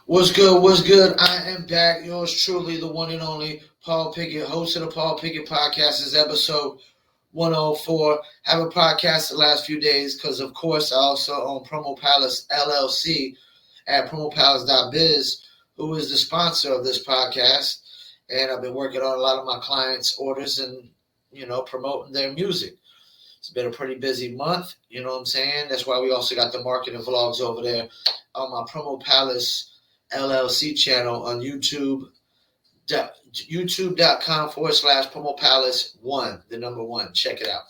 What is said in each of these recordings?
What's good? What's good? I am back. Yours truly, the one and only Paul Pickett, host of the Paul Pickett Podcast. This is episode 104. Have a podcast the last few days because, of course, I also own Promo Palace LLC at promopalace.biz, who is the sponsor of this podcast. And I've been working on a lot of my clients' orders and, promoting their music. It's been a pretty busy month, you know what I'm saying? That's why we also got the marketing vlogs over there on my Promo Palace LLC channel on YouTube, youtube.com/promo palace one, the number one. Check it out.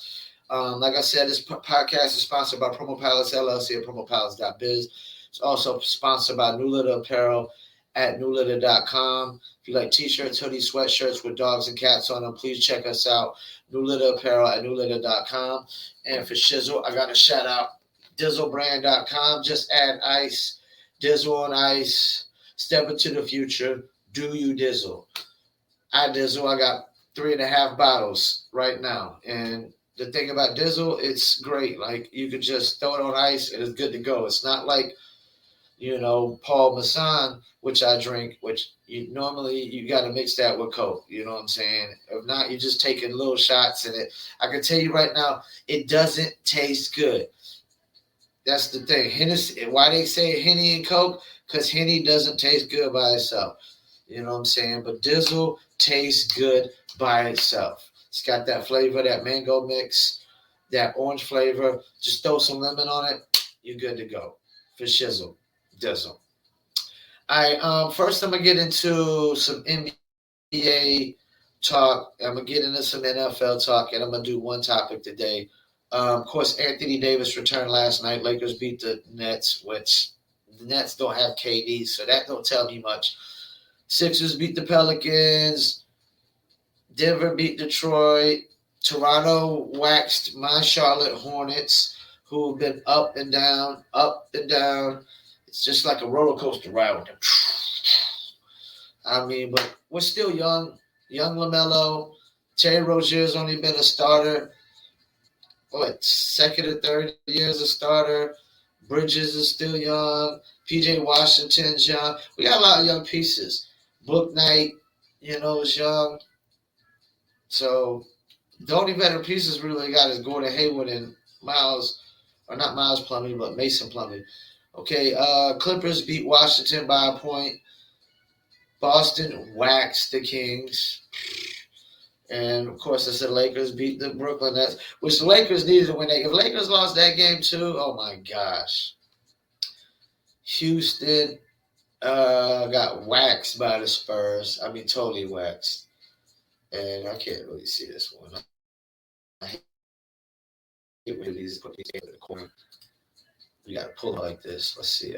Like I said, this podcast is sponsored by Promo Palace LLC at promopalace.biz. It's also sponsored by New Litter Apparel at newlitter.com. If you like t-shirts, hoodies, sweatshirts with dogs and cats on them, please check us out. New Litter Apparel at newlitter.com. And for Shizzle, I got to shout out dizzlebrand.com. Just add ice, Dizzle on ice. Step into the future. Do you dizzle? I dizzle. I got 3.5 bottles right now. And the thing about dizzle, it's great. Like, you could just throw it on ice and it's good to go. It's not like, Paul Masson, which I drink, which you got to mix that with Coke. You know what I'm saying? If not, you're just taking little shots in it. I can tell you right now, it doesn't taste good. That's the thing. Hennessy, why they say Henny and Coke? Because Henny doesn't taste good by itself. You know what I'm saying? But Dizzle tastes good by itself. It's got that flavor, that mango mix, that orange flavor. Just throw some lemon on it. You're good to go. For shizzle. Dizzle. All right. First, I'm going to get into some NBA talk. I'm going to get into some NFL talk, and I'm going to do one topic today. Of course, Anthony Davis returned last night. Lakers beat the Nets, which the Nets don't have KD, so that don't tell me much. Sixers beat the Pelicans. Denver beat Detroit. Toronto waxed my Charlotte Hornets, who have been up and down, up and down. It's just like a roller coaster ride with them. I mean, but we're still young. Young LaMelo. Terry Rozier's only been a starter. Second or third year as a starter. Bridges is still young. PJ Washington's young. We got a lot of young pieces. Book Knight, is young. So the only veteran pieces we really got is Gordon Hayward and Miles, or not Miles Plumlee, but Mason Plumlee. Okay, Clippers beat Washington by a point. Boston waxed the Kings. And, of course, I said Lakers beat the Brooklyn Nets, which the Lakers needed to win. If Lakers lost that game, too, oh, my gosh. Houston got waxed by the Spurs. I mean, totally waxed. And I can't really see this one. I hate when these put these games in the corner. You got to pull it like this. Let's see.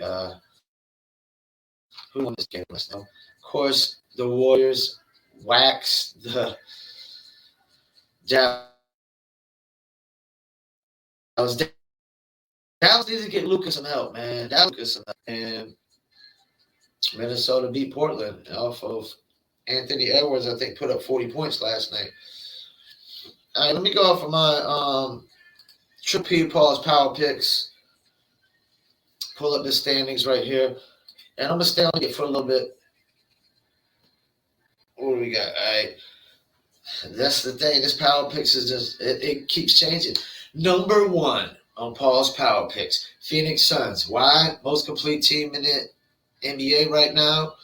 Who won this game? Let's know. Of course, the Warriors waxed the Dallas needs to get Lucas some help, man. And Minnesota beat Portland off of Anthony Edwards. I think put up 40 points last night. All right, let me go off of my Triple P Paul's Power Picks. Pull up the standings right here, and I'm gonna stay on it for a little bit. What do we got? All right. That's the thing. This Power Picks is just, it keeps changing. Number one on Paul's Power Picks, Phoenix Suns. Why? Most complete team in the NBA right now.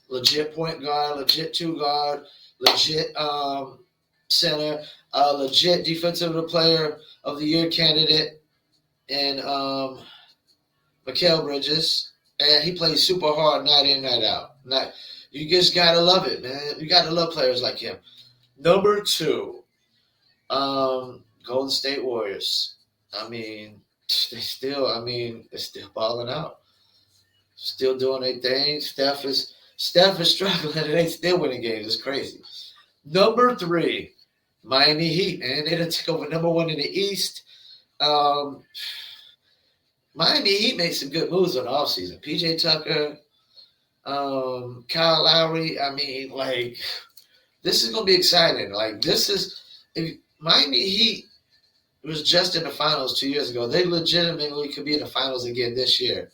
Legit point guard, legit two guard, legit center, legit defensive player of the year candidate, and Mikal Bridges. And he plays super hard night in, night out. You just got to love it, man. You got to love players like him. Number two, Golden State Warriors. I mean, they're still balling out. Still doing their thing. Steph is struggling and they still winning games. It's crazy. Number three, Miami Heat, man. They done took over number one in the East. Miami Heat made some good moves on the offseason. PJ Tucker, Kyle Lowry. I mean, this is going to be exciting. If Miami Heat was just in the finals 2 years ago, they legitimately could be in the finals again this year.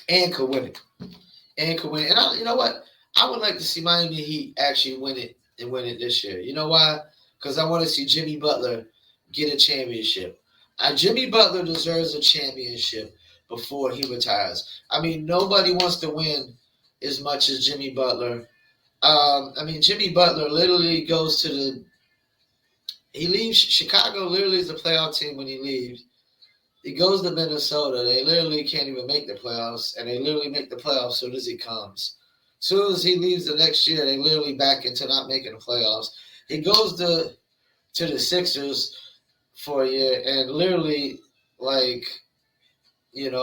and could win it. And could win it. And you know what? I would like to see Miami Heat actually win it this year. You know why? Because I want to see Jimmy Butler get a championship. Jimmy Butler deserves a championship before he retires. I mean, nobody wants to win as much as Jimmy Butler. Jimmy Butler literally goes to he leaves Chicago. Literally is the playoff team when he leaves. He goes to Minnesota. They literally can't even make the playoffs, and they literally make the playoffs as soon as he comes. As soon as he leaves the next year, they literally back into not making the playoffs. He goes to the Sixers for a year and literally,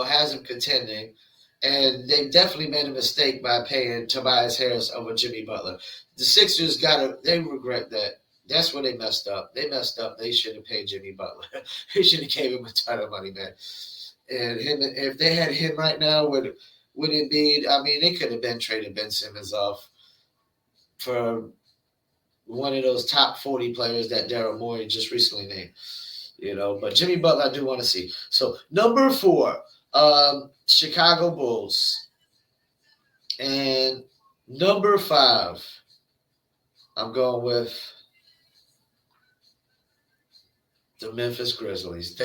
has him contending. And they definitely made a mistake by paying Tobias Harris over Jimmy Butler. The Sixers they regret that. That's where they messed up. They should have paid Jimmy Butler. They should have gave him a ton of money, man. And if they had him right now with Embiid, they could have been traded Ben Simmons off for one of those top 40 players that Daryl Morey just recently named. But Jimmy Butler, I do want to see. So number 4, Chicago Bulls. And number 5, I'm going with the Memphis Grizzlies.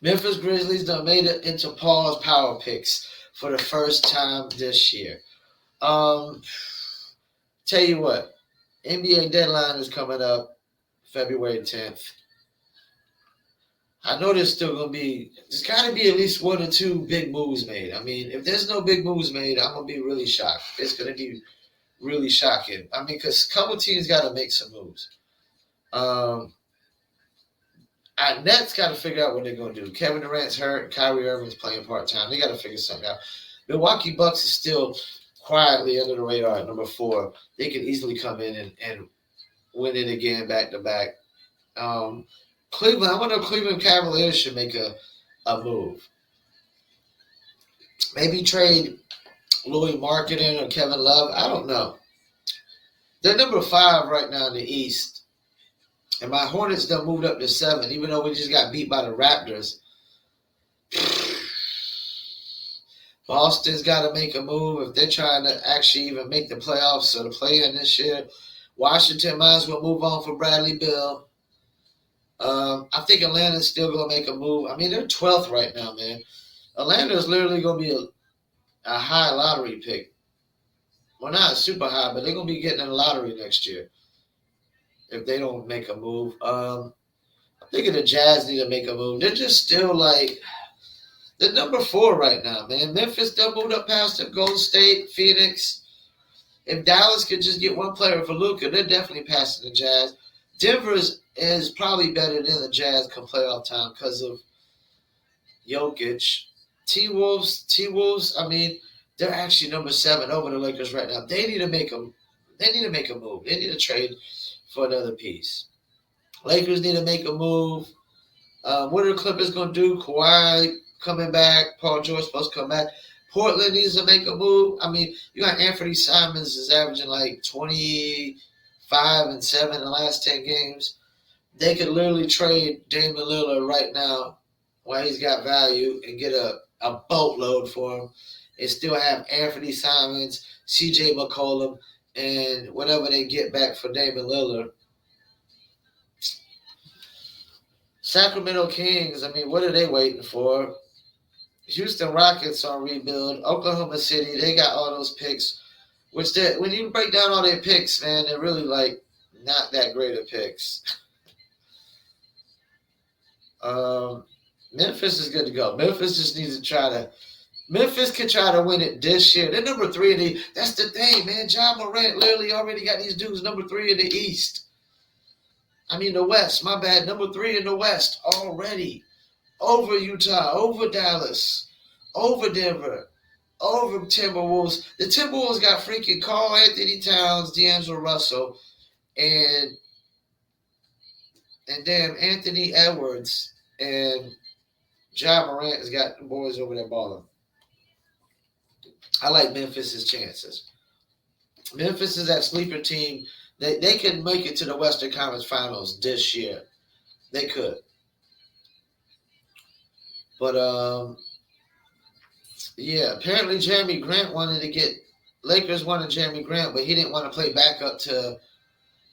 Memphis Grizzlies done made it into Paul's power picks for the first time this year. Tell you what, NBA deadline is coming up February 10th. I know there's got to be at least 1 or 2 big moves made. If there's no big moves made, I'm going to be really shocked. It's going to be really shocking. Because a couple teams got to make some moves. Nets got to figure out what they're going to do. Kevin Durant's hurt. Kyrie Irving's playing part-time. They got to figure something out. Milwaukee Bucks is still quietly under the radar at number 4. They could easily come in and win it again back-to-back. Cleveland, I wonder if Cleveland Cavaliers should make a move. Maybe trade Louis Marketing or Kevin Love. I don't know. They're number 5 right now in the East. And my Hornets done moved up to 7, even though we just got beat by the Raptors. Boston's got to make a move if they're trying to actually even make the playoffs or the play-in this year. Washington might as well move on for Bradley Beal. I think Atlanta's still going to make a move. They're 12th right now, man. Atlanta's literally going to be a high lottery pick. Well, not super high, but they're going to be getting in the lottery next year if they don't make a move. I'm thinking the Jazz need to make a move. They're just still they're number 4 right now, man. Memphis still moved up past them. Golden State, Phoenix. If Dallas could just get one player for Luka, they're definitely passing the Jazz. Denver is probably better than the Jazz come playoff time because of Jokic. T-Wolves, they're actually number 7 over the Lakers right now. They need to make a move. They need to trade for another piece. Lakers need to make a move. What are the Clippers going to do? Kawhi coming back. Paul George supposed to come back. Portland needs to make a move. You got Anthony Simons is averaging 25 and 7 in the last 10 games. They could literally trade Damian Lillard right now while he's got value and get a boatload for him and still have Anthony Simons, CJ McCollum, and whatever they get back for Damian Lillard. Sacramento Kings, what are they waiting for? Houston Rockets on rebuild. Oklahoma City, they got all those picks, which when you break down all their picks, man, they're really not that great of picks. Memphis is good to go. Memphis just needs to Memphis could try to win it this year. They're number 3 in that's the thing, man. Ja Morant literally already got these dudes number 3 in the East. The West, my bad. Number 3 in the West already. Over Utah, over Dallas, over Denver, over Timberwolves. The Timberwolves got freaking Karl Anthony Towns, D'Angelo Russell, and damn Anthony Edwards, and Ja Morant has got the boys over there balling. I like Memphis's chances. Memphis is that sleeper team. They can make it to the Western Conference Finals this year. They could. But Yeah, apparently Jeremy Grant wanted to get Lakers wanted Jeremy Grant, but he didn't want to play backup to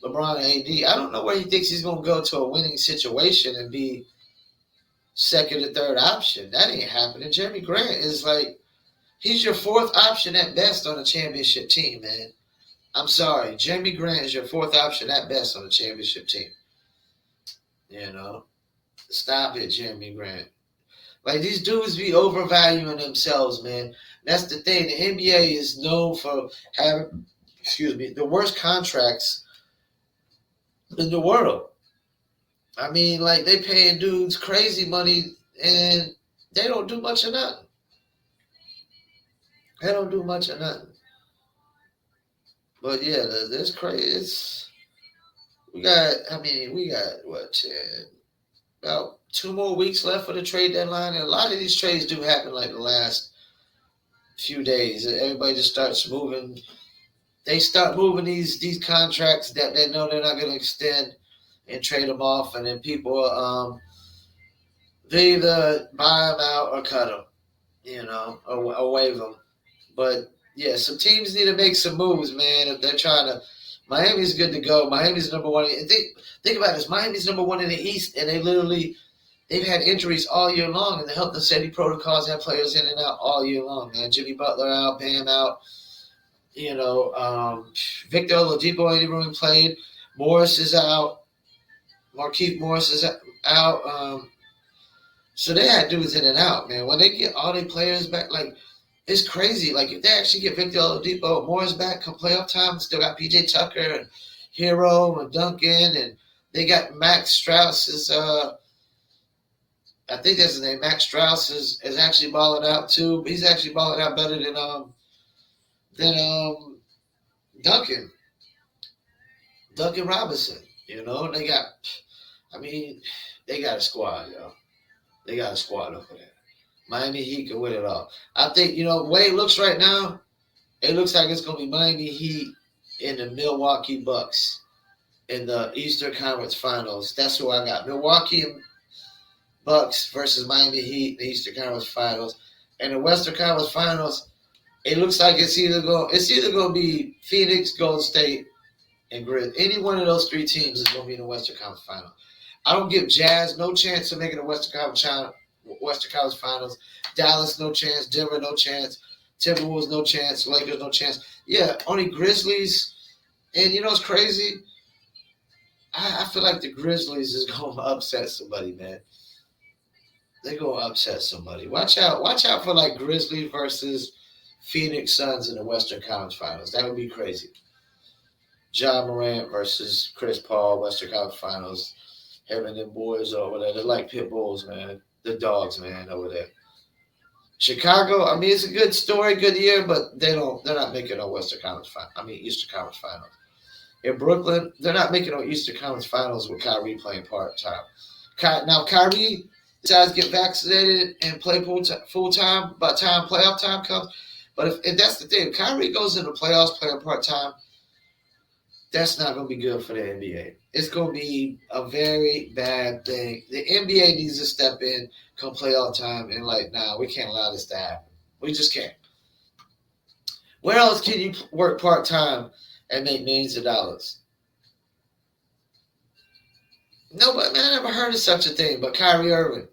LeBron and AD. I don't know where he thinks he's gonna go to a winning situation and be second or third option. That ain't happening. Jeremy Grant is like he's your fourth option at best on a championship team, man. I'm sorry, Jeremy Grant is your fourth option at best on a championship team. You know, stop it, Jeremy Grant. Like these dudes be overvaluing themselves, man. That's the thing. The NBA is known for having, the worst contracts in the world. I mean, like they paying dudes crazy money and they don't do much of nothing. They don't do much of nothing. But yeah, that's crazy. We got what, 10, about 2 more weeks left for the trade deadline, and a lot of these trades do happen like the last few days. Everybody just starts moving. They start moving these contracts that they know they're not going to extend and trade them off, and then people they either buy them out or cut them, or waive them. But yeah, some teams need to make some moves, man. If they're trying to, Miami's good to go. Miami's number one. Think about this: Miami's number one in the East, and they've had injuries all year long, and the health and safety protocols have players in and out all year long. Man, Jimmy Butler out, Bam out. Victor Oladipo ain't even played. Morris is out. Markieff Morris is out. So they had dudes in and out, man. When they get all their players back, like it's crazy. Like if they actually get Victor Oladipo, Morris back come playoff time, still got PJ Tucker and Hero and Duncan, and they got Max Strauss I think that's his name. Max Strauss is actually balling out too. But he's actually balling out better than Duncan Robinson. They got. I mean, they got a squad, yo. They got a squad over there. Miami Heat can win it all. I think the way it looks right now, it looks like it's gonna be Miami Heat and the Milwaukee Bucks in the Eastern Conference Finals. That's who I got. Milwaukee and Bucks versus Miami Heat in the Eastern Conference Finals. And the Western Conference Finals, it looks like it's either going to be Phoenix, Golden State, and Grizz. Any one of those three teams is going to be in the Western Conference Finals. I don't give Jazz no chance of making the Western Conference Finals. Dallas, no chance. Denver, no chance. Timberwolves, no chance. Lakers, no chance. Yeah, only Grizzlies. And it's crazy? I feel like the Grizzlies is going to upset somebody, man. They're going to upset somebody. Watch out for like Grizzlies versus Phoenix Suns in the Western Conference Finals. That would be crazy. Ja Morant versus Chris Paul, Western Conference Finals. Him and them boys over there. They're like pit bulls, man. The dogs, man, over there. Chicago, I mean, it's a good story, good year, but they're not making no Eastern Conference Finals. In Brooklyn, they're not making no Eastern Conference Finals with Kyrie playing part-time. Now, Kyrie decides to get vaccinated and play full-time by the time playoff time comes. But if that's the thing, if Kyrie goes into playoffs playing part-time, that's not going to be good for the NBA. It's going to be a very bad thing. The NBA needs to step in come playoff time and we can't allow this to happen. We just can't. Where else can you work part-time and make millions of dollars? Nobody, man, I never heard of such a thing, but Kyrie Irving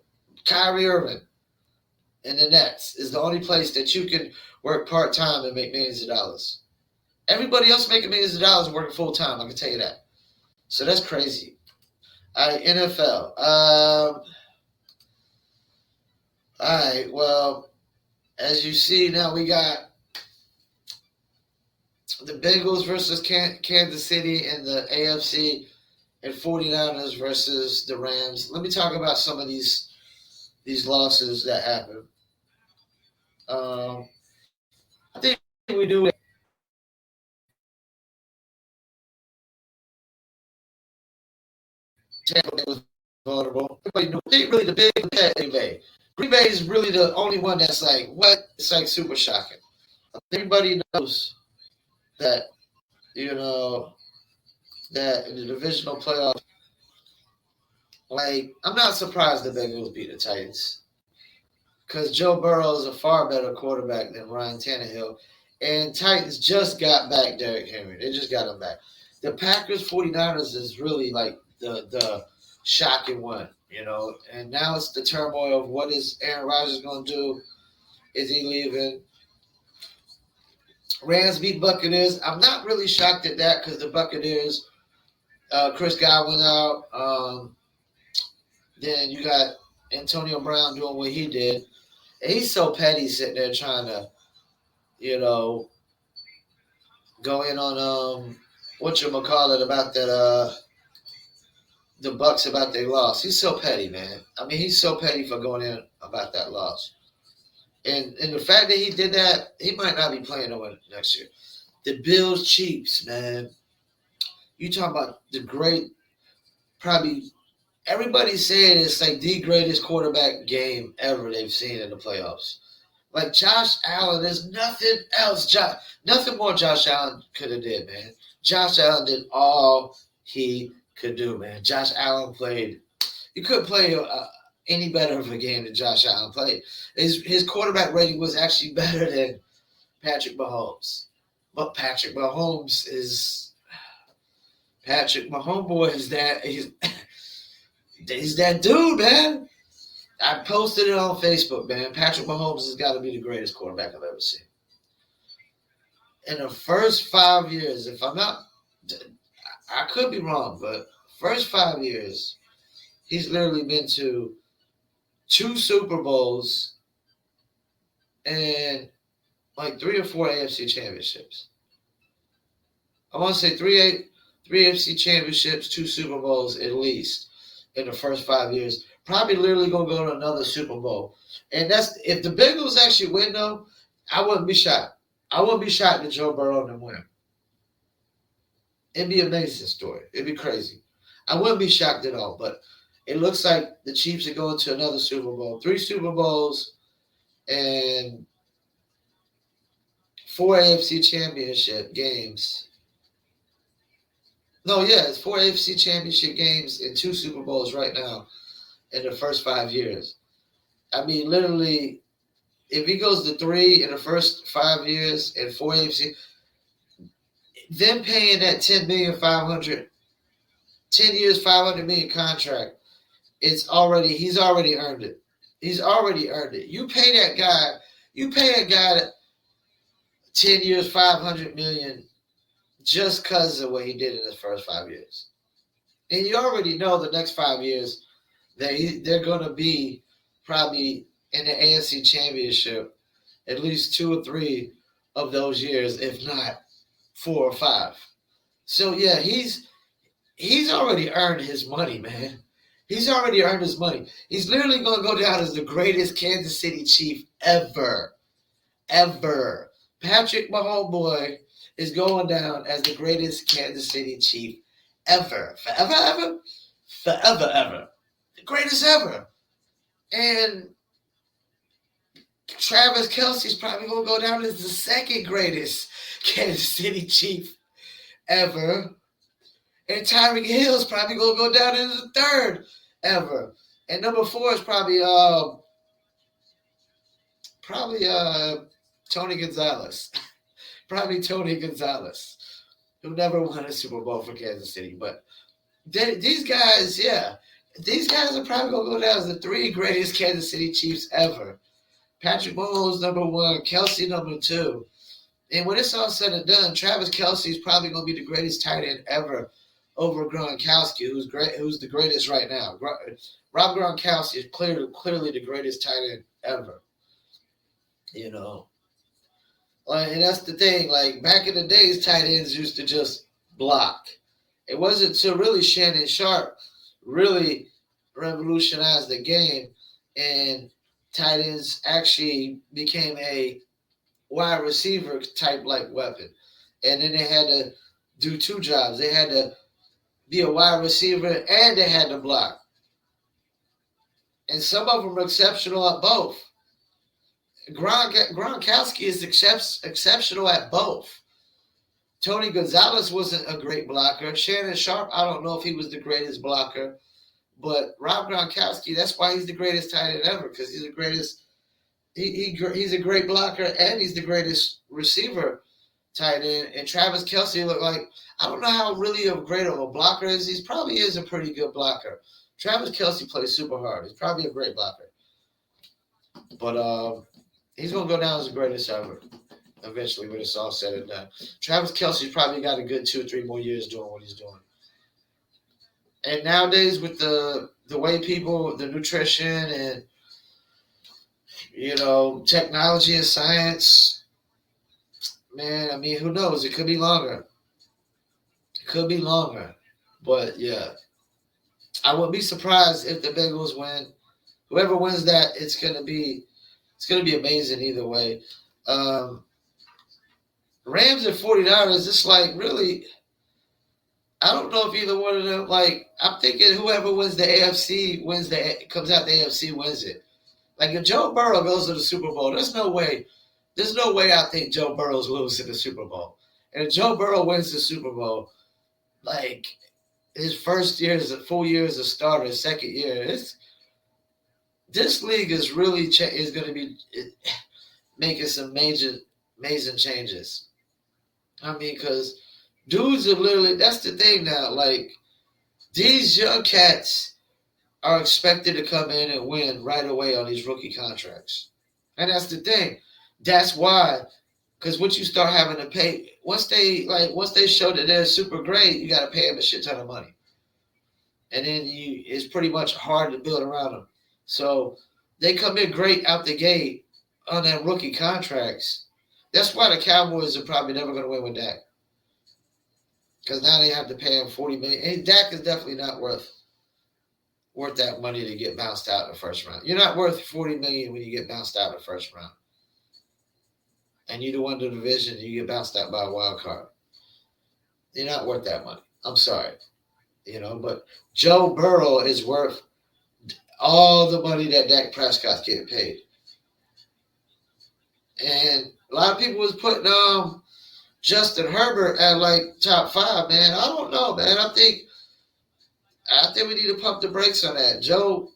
and the Nets is the only place that you can work part-time and make millions of dollars. Everybody else making millions of dollars and working full-time, I can tell you that. So that's crazy. All right, NFL. All right, well, as you see now, we got the Bengals versus Kansas City in the AFC and 49ers versus the Rams. Let me talk about some of these losses that happened. I think we do. Tampa Bay was vulnerable. Everybody knew. I think really the big Green Bay. Green Bay is really the only one that's like, what? It's like super shocking. Everybody knows that, that in the divisional playoffs, I'm not surprised the Bengals beat the Titans because Joe Burrow is a far better quarterback than Ryan Tannehill. And Titans just got back Derrick Henry. They just got him back. The Packers 49ers is really like the shocking one, And now it's the turmoil of what is Aaron Rodgers going to do? Is he leaving? Rams beat Buccaneers. I'm not really shocked at that because the Buccaneers, Chris Godwin out. Then you got Antonio Brown doing what he did. And he's so petty sitting there trying to, go in on whatchamacallit about that the Bucks about their loss. He's so petty, man. I mean, he's so petty for going in about that loss. And the fact that he did that, he might not be playing over next year. The Bills Chiefs, man. You talking about the great, probably everybody's saying it's like the greatest quarterback game ever they've seen in the playoffs. Like Josh Allen, there's nothing else. Nothing more Josh Allen could have did, man. Josh Allen did all he could do, man. Josh Allen played. You couldn't play any better of a game than Josh Allen played. His quarterback rating was actually better than Patrick Mahomes. But Patrick Mahomes is that he's that dude, man. I posted it on Facebook, man. Patrick Mahomes has got to be the greatest quarterback I've ever seen. In the first 5 years, if I'm not, I could be wrong, but first 5 years, he's literally been to 2 Super Bowls and like 3 or 4 AFC championships. I want to say three AFC championships, 2 Super Bowls at least in the first 5 years. Probably literally going to go to another Super Bowl. And that's if the Bengals actually win, though, I wouldn't be shocked. I wouldn't be shocked that Joe Burrow and them win. It'd be an amazing story. It'd be crazy. I wouldn't be shocked at all, but it looks like the Chiefs are going to another Super Bowl. 3 Super Bowls and 4 AFC championship games. No, yeah, it's 4 AFC championship games and 2 Super Bowls right now in the first 5 years. I mean, literally, if he goes to 3 in the first 5 years and 4 AFC, them paying that 10 years, $500 million contract, he's already earned it. He's already earned it. You pay that guy 10 years, $500 million just because of what he did in his first 5 years. And you already know the next 5 years they're going to be probably in the AFC Championship at least 2 or 3 of those years, if not 4 or 5. So, yeah, he's already earned his money, man. He's already earned his money. He's literally going to go down as the greatest Kansas City Chief ever. Ever. Patrick Mahomes is going down as the greatest Kansas City Chief ever. Forever, ever? Forever, ever. The greatest ever. And Travis Kelce's probably going to go down as the second greatest Kansas City Chief ever. And Tyreek Hill's probably going to go down as the third ever. And number 4 is probably Tony Gonzalez. Probably Tony Gonzalez, who never won a Super Bowl for Kansas City. But these guys, yeah. These guys are probably going to go down as the 3 greatest Kansas City Chiefs ever. Patrick Mahomes, number 1. Kelce, number 2. And when it's all said and done, Travis Kelce is probably going to be the greatest tight end ever over Gronkowski, who's the greatest right now. Rob Gronkowski is clearly the greatest tight end ever. You know. And that's the thing. Like, back in the days, tight ends used to just block. It wasn't until really Shannon Sharp really revolutionized the game, and tight ends actually became a wide receiver type like weapon. And then they had to do 2 jobs. They had to be a wide receiver and they had to block. And some of them are exceptional at both. Gronkowski is exceptional at both. Tony Gonzalez wasn't a great blocker. Shannon Sharp, I don't know if he was the greatest blocker. But Rob Gronkowski, that's why he's the greatest tight end ever, because he's the greatest He's a great blocker, and he's the greatest receiver tight end. And Travis Kelce looked like, I don't know how really great of a blocker is. He probably is a pretty good blocker. Travis Kelce plays super hard. He's probably a great blocker. But he's going to go down as the greatest ever eventually when it's all said and done. Travis Kelce's probably got a good 2 or 3 more years doing what he's doing. And nowadays with the way people, the nutrition and, technology and science, man, I mean, who knows? It could be longer. But, yeah. I wouldn't be surprised if the Bengals win. Whoever wins that, it's gonna be amazing either way. Rams and 49ers, it's like really, I don't know if either one of them, like, I'm thinking whoever wins the AFC comes out the AFC wins it. Like if Joe Burrow goes to the Super Bowl, there's no way I think Joe Burrow's losing the Super Bowl. And if Joe Burrow wins the Super Bowl, like his first year is a full year as a starter, second year, this league is really is going to be making some amazing changes. I mean, because dudes are literally, that's the thing now. Like, these young cats are expected to come in and win right away on these rookie contracts. And that's the thing. That's why, because once you start having to pay, once they show that they're super great, you got to pay them a shit ton of money. And then it's pretty much hard to build around them. So they come in great out the gate on their rookie contracts. That's why the Cowboys are probably never going to win with Dak. Because now they have to pay him $40 million. And Dak is definitely not worth that money to get bounced out in the first round. You're not worth $40 million when you get bounced out in the first round. And you won the division and you get bounced out by a wild card. You're not worth that money. I'm sorry. But Joe Burrow is worth all the money that Dak Prescott's getting paid. And a lot of people was putting Justin Herbert at like top 5, man. I don't know, man. I think we need to pump the brakes on that. Joe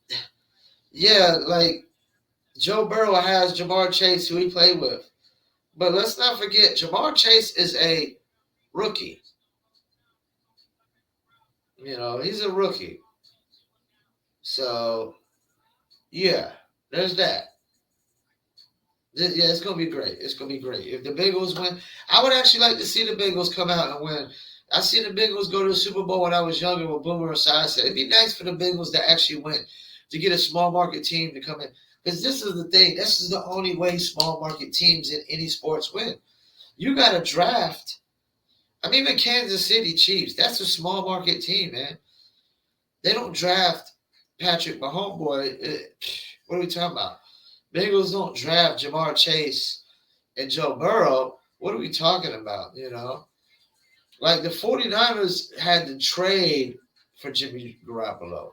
Burrow has Jamar Chase, who he played with. But let's not forget, Jamar Chase is a rookie. He's a rookie. So, yeah, there's that. Yeah, it's going to be great. It's going to be great. If the Bengals win, I would actually like to see the Bengals come out and win. I seen the Bengals go to the Super Bowl when I was younger with Boomer Esiason. It'd be nice for the Bengals to actually win, to get a small market team to come in. Because this is the thing. This is the only way small market teams in any sports win. You got to draft. I mean, even Kansas City Chiefs, that's a small market team, man. They don't draft Patrick Mahomes. What are we talking about? Bengals don't draft Jamar Chase and Joe Burrow. What are we talking about, Like the 49ers had to trade for Jimmy Garoppolo.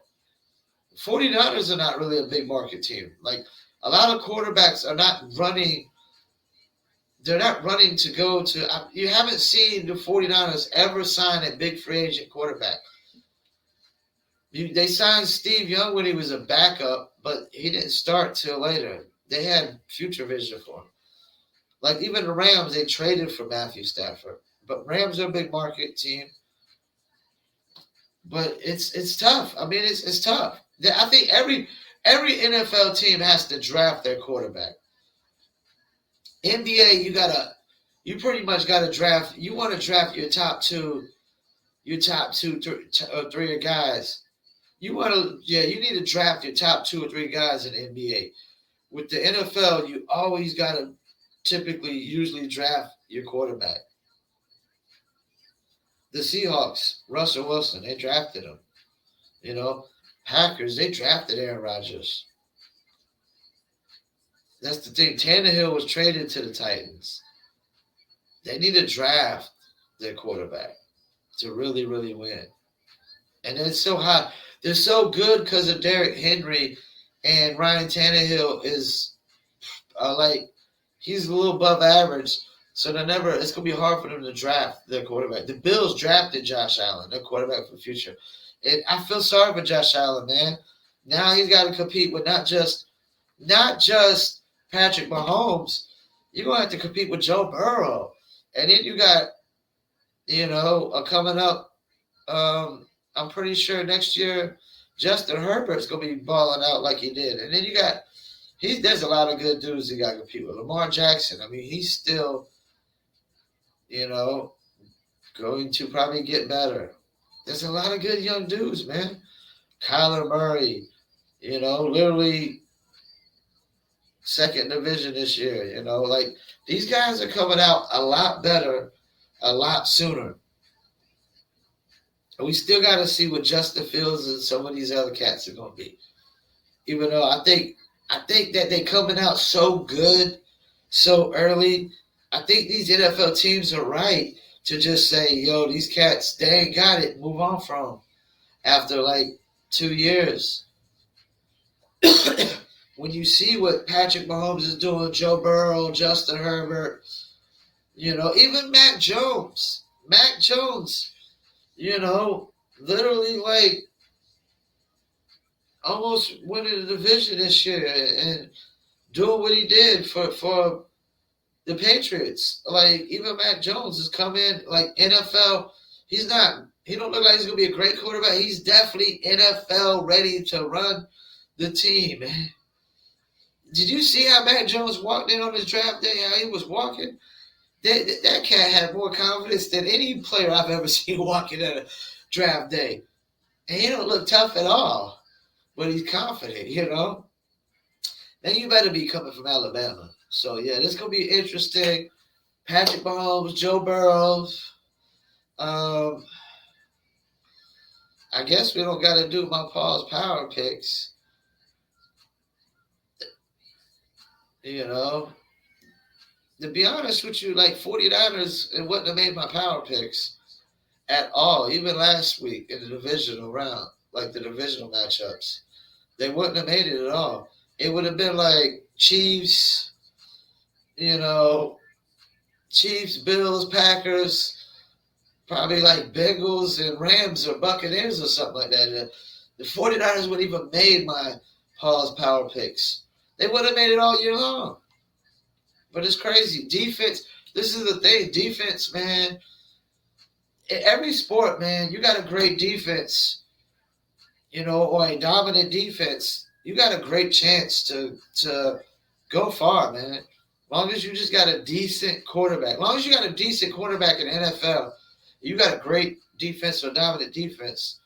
49ers are not really a big market team. Like a lot of quarterbacks are not running. They're not running to go to. You haven't seen the 49ers ever sign a big free agent quarterback. They signed Steve Young when he was a backup, but he didn't start till later. They had future vision for him. Like even the Rams, they traded for Matthew Stafford. But Rams are a big market team. But it's tough. I mean, it's tough. I think every NFL team has to draft their quarterback. NBA, you pretty much gotta draft. You want to draft your top two, three guys. You need to draft your top 2 or 3 guys in the NBA. With the NFL, you always gotta usually draft your quarterback. The Seahawks, Russell Wilson, they drafted him. Packers, they drafted Aaron Rodgers. That's the thing. Tannehill was traded to the Titans. They need to draft their quarterback to really, really win. And it's so hot. They're so good because of Derrick Henry, and Ryan Tannehill is he's a little above average. So it's going to be hard for them to draft their quarterback. The Bills drafted Josh Allen, their quarterback for the future. And I feel sorry for Josh Allen, man. Now he's got to compete with not just Patrick Mahomes, you're gonna have to compete with Joe Burrow, and then you got coming up. I'm pretty sure next year Justin Herbert's gonna be balling out like he did, and then you got there's a lot of good dudes he got to compete with. Lamar Jackson, I mean, he's still going to probably get better. There's a lot of good young dudes, man. Kyler Murray, literally second division this year. Like these guys are coming out a lot better, a lot sooner. And we still got to see what Justin Fields and some of these other cats are going to be. Even though I think that they coming out so good, so early. I think these NFL teams are right to just say, yo, these cats, they ain't got it. Move on from them after like 2 years. When you see what Patrick Mahomes is doing, Joe Burrow, Justin Herbert, even Mac Jones. Mac Jones, literally like almost winning the division this year and doing what he did for the Patriots. Like even Mac Jones has come in like NFL. He don't look like he's gonna be a great quarterback. He's definitely NFL ready to run the team, man. Did you see how Mac Jones walked in on his draft day? How he was walking? That cat had more confidence than any player I've ever seen walking at a draft day. And he don't look tough at all, but he's confident, Then you better be coming from Alabama. So, yeah, this is going to be interesting. Patrick Mahomes, Joe Burrow. I guess we don't got to do my Paul's power picks. To be honest with you, like 49ers, it wouldn't have made my power picks at all. Even last week in the divisional round, like the divisional matchups, they wouldn't have made it at all. It would have been like Chiefs, Chiefs, Bills, Packers, probably like Bengals and Rams or Buccaneers or something like that. The 49ers wouldn't even made my Paul's power picks. They would have made it all year long. But it's crazy. Defense, this is the thing. Defense, man. In every sport, man, you got a great defense, or a dominant defense. You got a great chance to go far, man. As long as you just got a decent quarterback. As long as you got a decent quarterback in the NFL, you got a great defense or dominant defense,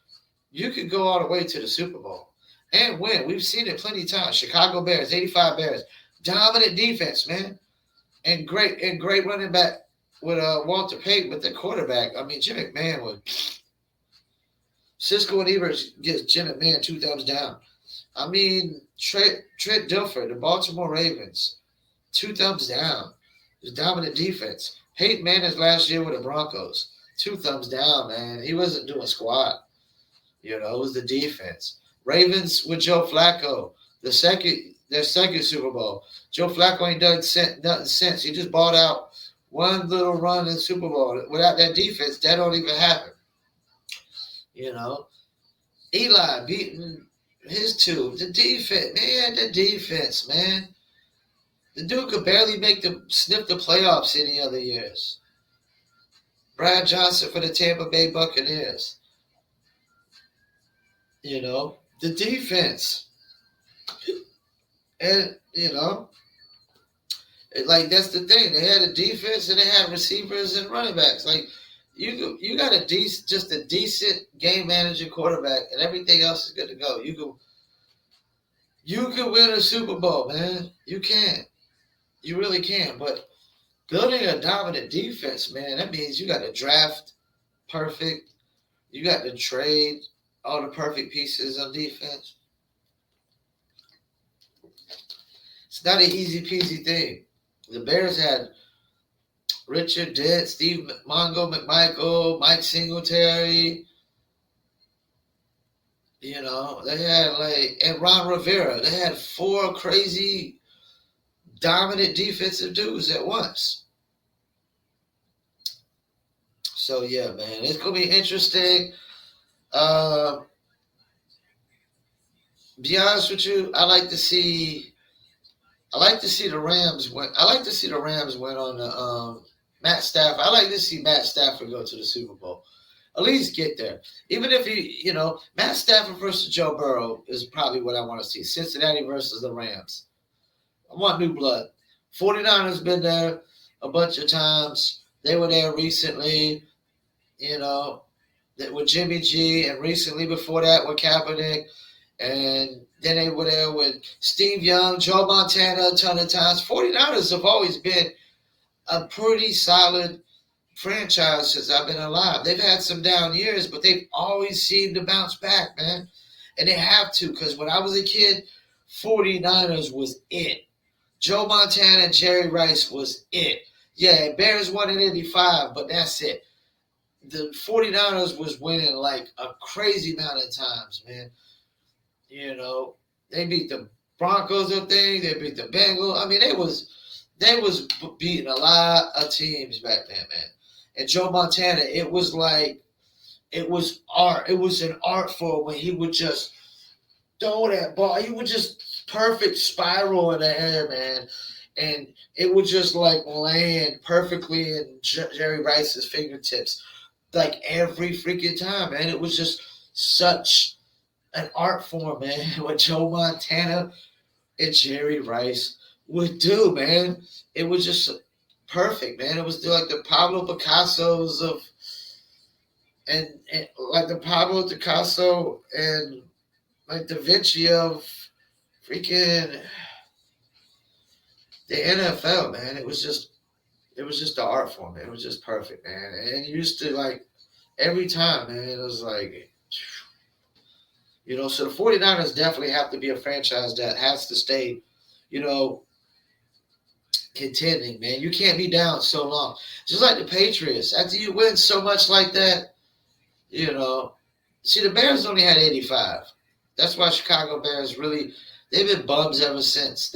you could go all the way to the Super Bowl and win. We've seen it plenty of times. Chicago Bears, 85 Bears. Dominant defense, man. And great running back with Walter Payton, but the quarterback, I mean, Jim McMahon would. Cisco and Evers gives Jim McMahon 2 thumbs down. I mean, Trent Dilfer, the Baltimore Ravens, 2 thumbs down. His dominant defense. Peyton Manning's last year with the Broncos, 2 thumbs down, man. He wasn't doing squat. It was the defense. Ravens with Joe Flacco, their second Super Bowl. Joe Flacco ain't done nothing since. He just bought out one little run in the Super Bowl. Without that defense, that don't even happen. Eli beating his 2. The defense, man. The dude could barely sniff the playoffs any other years. Brad Johnson for the Tampa Bay Buccaneers. The defense. And, like that's the thing. They had a defense and they had receivers and running backs. Like you got a decent game managing quarterback and everything else is good to go. You can win a Super Bowl, man. You can. You really can. But building a dominant defense, man, that means you got to draft perfect. You got to trade all the perfect pieces on defense. It's not an easy peasy thing. The Bears had Richard Dent, Steve Mongo McMichael, Mike Singletary. They had and Ron Rivera. They had 4 crazy, dominant defensive dudes at once. So yeah, man, it's gonna be interesting. Be honest with you, I like to see I like to see the Rams win. I like to see the Rams win on the Matt Stafford. I like to see Matt Stafford go to the Super Bowl. At least get there. Even if Matt Stafford versus Joe Burrow is probably what I want to see. Cincinnati versus the Rams. I want new blood. 49ers been there a bunch of times. They were there recently, with Jimmy G, and recently before that with Kaepernick. And then they were there with Steve Young, Joe Montana a ton of times. 49ers have always been a pretty solid franchise since I've been alive. They've had some down years, but they've always seemed to bounce back, man. And they have to, because when I was a kid, 49ers was it. Joe Montana and Jerry Rice was it. Yeah, Bears won in 85, but that's it. The 49ers was winning like a crazy amount of times, man. They beat the Broncos, I think. They beat the Bengals. I mean, they was beating a lot of teams back then, man. And Joe Montana, it was art. It was an art form when he would just throw that ball. He would just perfect spiral in the air, man. And it would just like land perfectly in Jerry Rice's fingertips, like every freaking time, man. It was just such an art form, man. What Joe Montana and Jerry Rice would do, man. It was just perfect, man. It was like the Pablo Picassos and like the Pablo Picasso and like Da Vinci of freaking the NFL, man. It was just the art form, man. It was just perfect, man. And you used to like every time, man. It was like, so the 49ers definitely have to be a franchise that has to stay, contending, man. You can't be down so long. Just like the Patriots. After you win so much like that, see, the Bears only had 85. That's why Chicago Bears they've been bums ever since.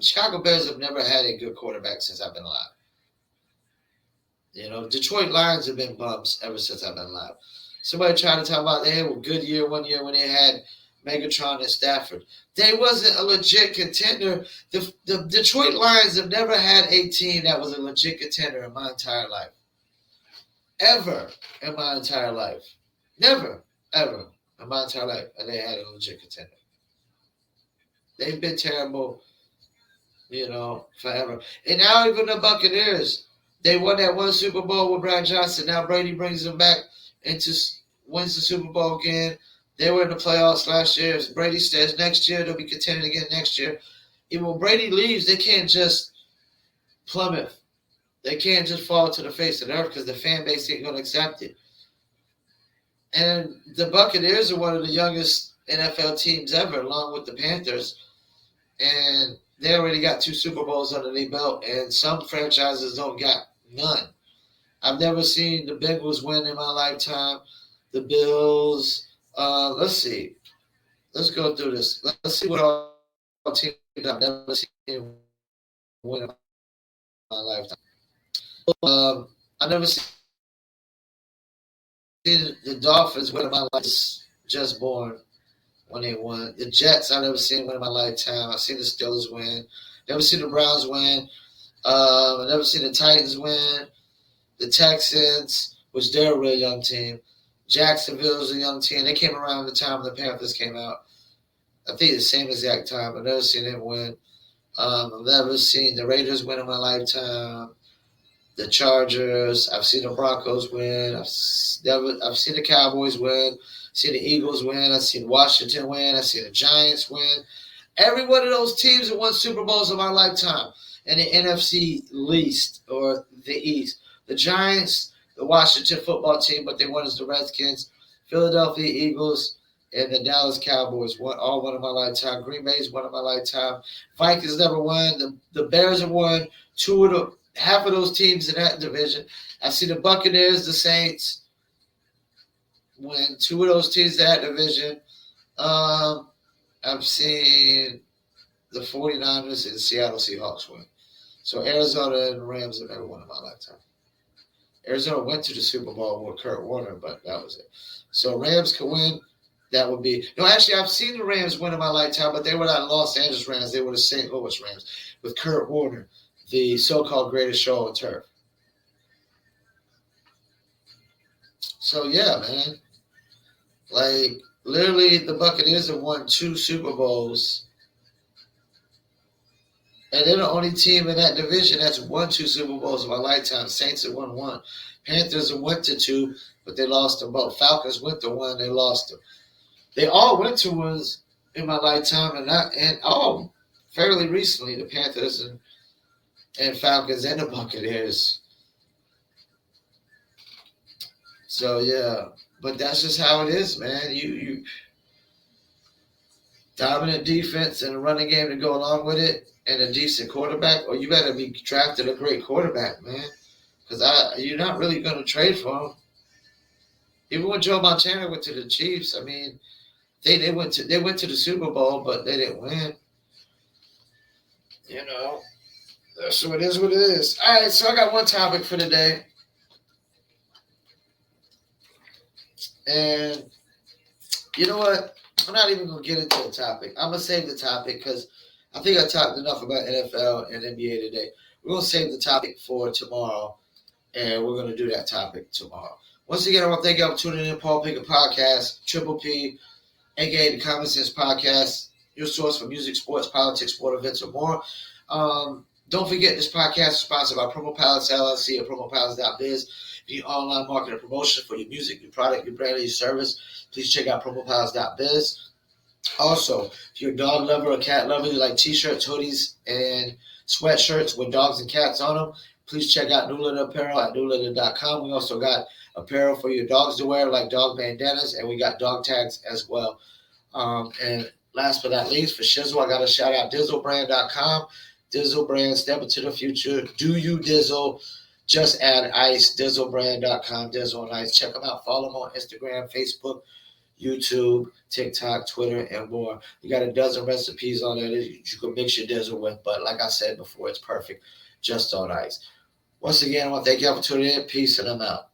Chicago Bears have never had a good quarterback since I've been alive. Detroit Lions have been bums ever since I've been alive. Somebody tried to talk about they had a good year one year when they had Megatron and Stafford. They wasn't a legit contender. The Detroit Lions have never had a team that was a legit contender in my entire life. Ever in my entire life. Never, ever in my entire life have they had a legit contender. They've been terrible, forever. And now even the Buccaneers, they won that one Super Bowl with Brad Johnson. Now Brady brings them back wins the Super Bowl again. They were in the playoffs last year. If Brady stays next year, they'll be contending again next year. And when Brady leaves, they can't just plummet. They can't just fall to the face of the earth because the fan base ain't going to accept it. And the Buccaneers are one of the youngest NFL teams ever, along with the Panthers. And they already got 2 Super Bowls under their belt, and some franchises don't got none. I've never seen the Bengals win in my lifetime. The Bills. Let's see. Let's go through this. Let's see what all teams I've never seen win in my lifetime. I've never seen the Dolphins win in my life. Just born when they won. The Jets I've never seen win in my lifetime. I've seen the Steelers win. Never seen the Browns win. I've never seen the Titans win. The Texans, which they're a real young team. Jacksonville is a young team. They came around the time the Panthers came out. I think the same exact time. I've never seen them win. I've never seen the Raiders win in my lifetime. The Chargers. I've seen the Broncos win. I've seen the Cowboys win. I've seen the Eagles win. I've seen Washington win. I've seen the Giants win. Every one of those teams have won Super Bowls in my lifetime. In the NFC least or the East. The Giants, the Washington football team, but they won as the Redskins. Philadelphia Eagles and the Dallas Cowboys all won in my lifetime. Green Bay's won in my lifetime. Vikings never won. The Bears have won half of those teams in that division. I've seen the Buccaneers, the Saints win 2 of those teams in that division. I've seen the 49ers and the Seattle Seahawks win. So Arizona and the Rams have never won in my lifetime. Arizona went to the Super Bowl with Kurt Warner, but that was it. So Rams can win. That would be no. Actually, I've seen the Rams win in my lifetime, but they were not Los Angeles Rams. They were the St. Louis Rams with Kurt Warner, the so-called greatest show on turf. So yeah, man. Like literally, the Buccaneers have won 2 Super Bowls, and they're the only team in that division that's won 2 Super Bowls in my lifetime. The Saints have won 1. Panthers have went to 2, but they lost them both. Falcons went to 1, they lost them. They all went to ones in my lifetime, and all fairly recently. The Panthers and Falcons and the Buccaneers. So yeah, but that's just how it is, man. You dominant defense and a running game to go along with it, and a decent quarterback, or you better be drafted a great quarterback, man. Because you're not really going to trade for him. Even when Joe Montana went to the Chiefs, I mean, they went to the Super Bowl, but they didn't win. You know, so it is what it is. All right, so I got one topic for today, and you know what? I'm not even going to get into the topic. I'm going to save the topic because I think I talked enough about NFL and NBA today. We're going to save the topic for tomorrow, and we're going to do that topic tomorrow. Once again, I want to thank y'all for tuning in. Paul Pickett Podcast, Triple P, a.k.a. the Common Sense Podcast, your source for music, sports, politics, sport events, or more. Don't forget, this podcast is sponsored by Promo Palace LLC at promopalace.biz. If you need online marketing promotion for your music, your product, your brand, or your service, please check out promopalace.biz. Also, if you're a dog lover or cat lover, you like t-shirts, hoodies, and sweatshirts with dogs and cats on them, please check out New Litter Apparel at newlitter.com. We also got apparel for your dogs to wear, like dog bandanas, and we got dog tags as well. And last but not least, for Shizzle, I got to shout out DizzleBrand.com. Dizzle Brand, step into the future. Do you Dizzle? Just add ice. DizzleBrand.com, Dizzle and Ice. Check them out. Follow them on Instagram, Facebook, YouTube, TikTok, Twitter, and more. You got a dozen recipes on there that you can mix your Dizzle with, but like I said before, it's perfect just on ice. Once again, I want to thank y'all for tuning in. Peace, and I'm out.